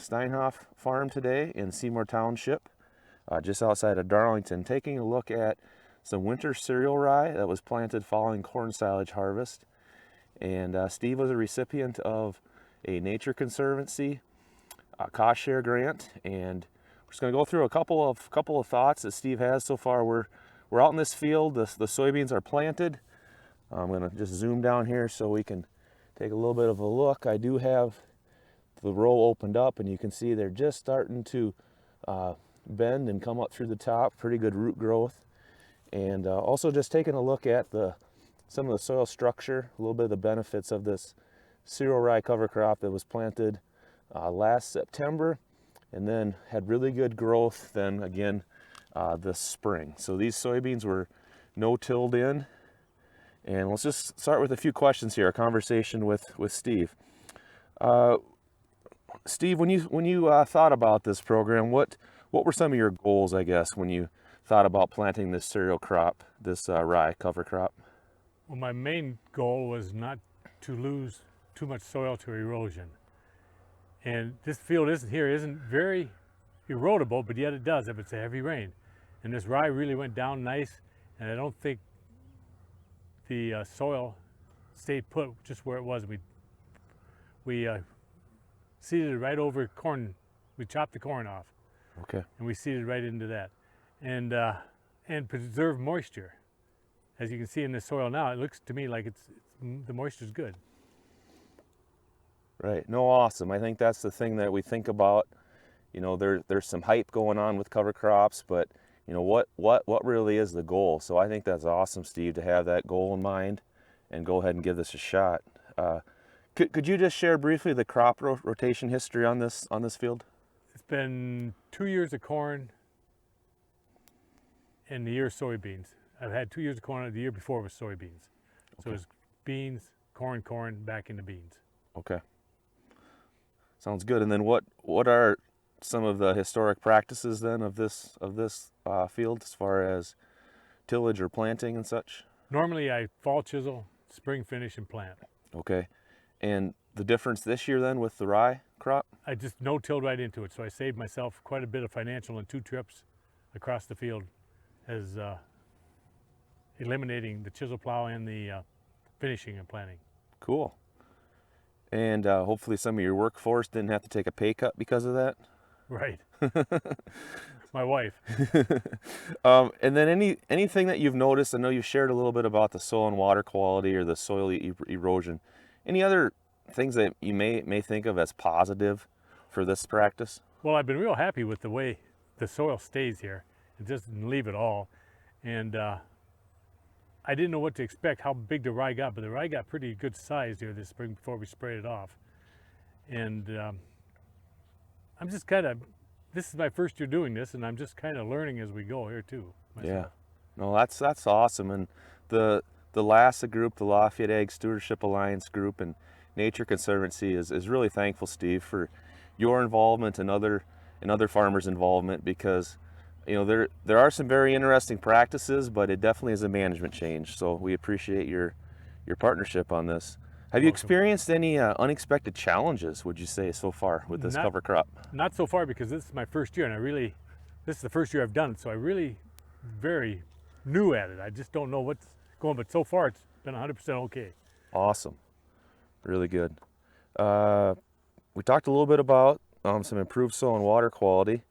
Steinhoff farm today in Seymour Township, just outside of Darlington, taking a look at some winter cereal rye that was planted following corn silage harvest. And Steve was a recipient of a Nature Conservancy cost share grant, and we're just going to go through a couple of thoughts that Steve has so far. We're out in this field. The soybeans are planted. I'm going to just zoom down here so we can take a little bit of a look. I do have the row opened up, and you can see they're just starting to bend and come up through the top. Pretty good root growth. And also just taking a look at some of the soil structure, a little bit of the benefits of this cereal rye cover crop that was planted last September and then had really good growth then again this spring. So these soybeans were no-tilled in. And let's just start with a few questions here, a conversation with Steve. Steve, when you thought about this program, what were some of your goals, I guess, when you thought about planting this cereal crop, this rye cover crop? Well, my main goal was not to lose too much soil to erosion. And this field isn't very erodible, but yet it does if it's a heavy rain. And this rye really went down nice, and I don't think the soil stayed put just where it was. We seeded it right over corn. We chopped the corn off. Okay. And we seeded right into that, and preserved moisture. As you can see in the soil now, it looks to me like the moisture's good. Right. No, awesome. I think that's the thing that we think about. You know, there's some hype going on with cover crops, but you know what really is the goal? So I think that's awesome, Steve, to have that goal in mind and go ahead and give this a shot. Could you just share briefly the crop rotation history on this field? It's been 2 years of corn and the year of soybeans. I've had 2 years of corn. The year before was soybeans. Okay. So it's beans, corn, back into beans. Okay. Sounds good. And then what are some of the historic practices then of this field as far as tillage or planting and such? Normally I fall chisel, spring finish, and plant. Okay. And the difference this year then with the rye crop? I just no-tilled right into it, so I saved myself quite a bit of financial in 2 trips across the field, as eliminating the chisel plow and the finishing and planting. Cool. And hopefully some of your workforce didn't have to take a pay cut because of that? Right. My wife. And then anything that you've noticed, I know you shared a little bit about the soil and water quality or the soil erosion. Any other things that you may think of as positive for this practice? Well, I've been real happy with the way the soil stays here. It doesn't leave at all. And I didn't know what to expect, how big the rye got, but the rye got pretty good size here this spring before we sprayed it off. And I'm just this is my first year doing this, and I'm just kind of learning as we go here too, myself. Yeah, no, that's awesome. And the LASA group, the Lafayette Ag Stewardship Alliance group, and Nature Conservancy is really thankful, Steve, for your involvement and other farmers' involvement, because you know there are some very interesting practices, but it definitely is a management change. So we appreciate your partnership on this. Have you experienced any unexpected challenges, would you say, so far with this cover crop? Not so far, because this is my first year, and this is the first year I've done it, so I really very new at it. I just don't know what's going, but so far it's been 100% okay. Awesome. Really good. We talked a little bit about some improved soil and water quality.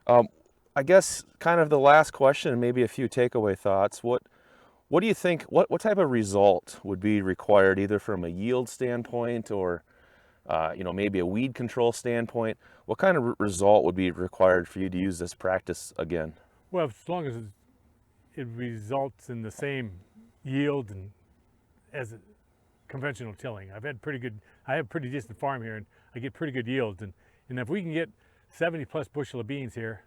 I guess kind of the last question and maybe a few takeaway thoughts. What do you think, what type of result would be required, either from a yield standpoint or you know, maybe a weed control standpoint? What kind of result would be required for you to use this practice again? Well, as long as it results in the same yield as conventional tilling. I have a pretty decent farm here, and I get pretty good yields. And if we can get 70 plus bushel of beans here,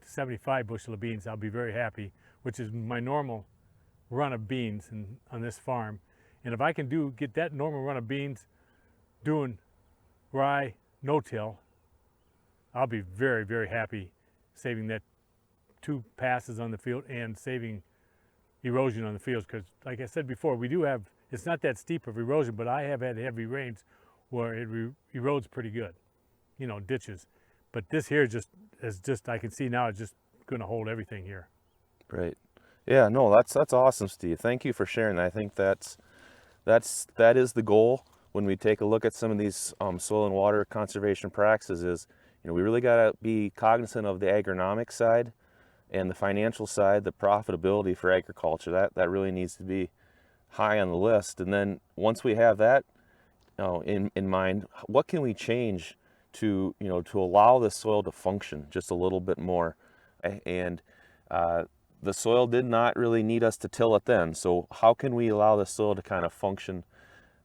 75 bushel of beans, I'll be very happy, which is my normal run of beans on this farm. And if I can get that normal run of beans doing rye no-till, I'll be very, very happy saving that 2 passes on the field and saving erosion on the fields, because like I said before, it's not that steep of erosion, but I have had heavy rains where it erodes pretty good. you know, ditches. But this here is just I can see now it's just going to hold everything here. Right. Yeah, no, that's awesome, Steve. Thank you for sharing. I think that is the goal when we take a look at some of these soil and water conservation practices. Is, you know, we really got to be cognizant of the agronomic side and the financial side, the profitability for agriculture. That really needs to be high on the list. And then once we have that, you know, in mind, what can we change to, you know, to allow the soil to function just a little bit more? And the soil did not really need us to till it then. So how can we allow the soil to kind of function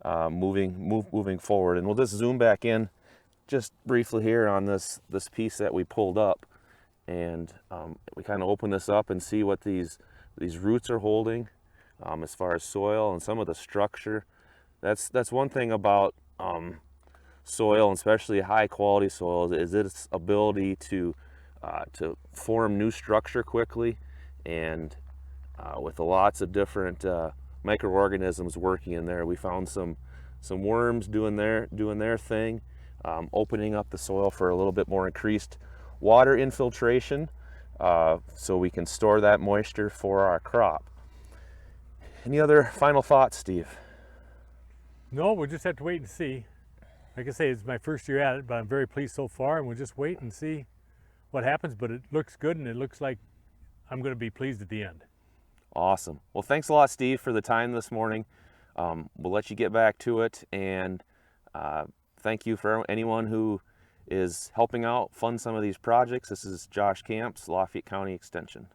moving forward? And we'll just zoom back in just briefly here on this piece that we pulled up, and we kind of open this up and see what these roots are holding as far as soil and some of the structure. That's one thing about soil, and especially high quality soil, is its ability to form new structure quickly, and with lots of different microorganisms working in there. We found some worms doing their thing, opening up the soil for a little bit more increased water infiltration, so we can store that moisture for our crop. Any other final thoughts, Steve? No, we'll just have to wait and see. Like I say, it's my first year at it, but I'm very pleased so far, and we'll just wait and see what happens. But it looks good, and it looks like I'm going to be pleased at the end. Awesome. Well, thanks a lot, Steve, for the time this morning. We'll let you get back to it, and thank you for anyone who is helping out fund some of these projects. This is Josh Kamps, Lafayette County Extension.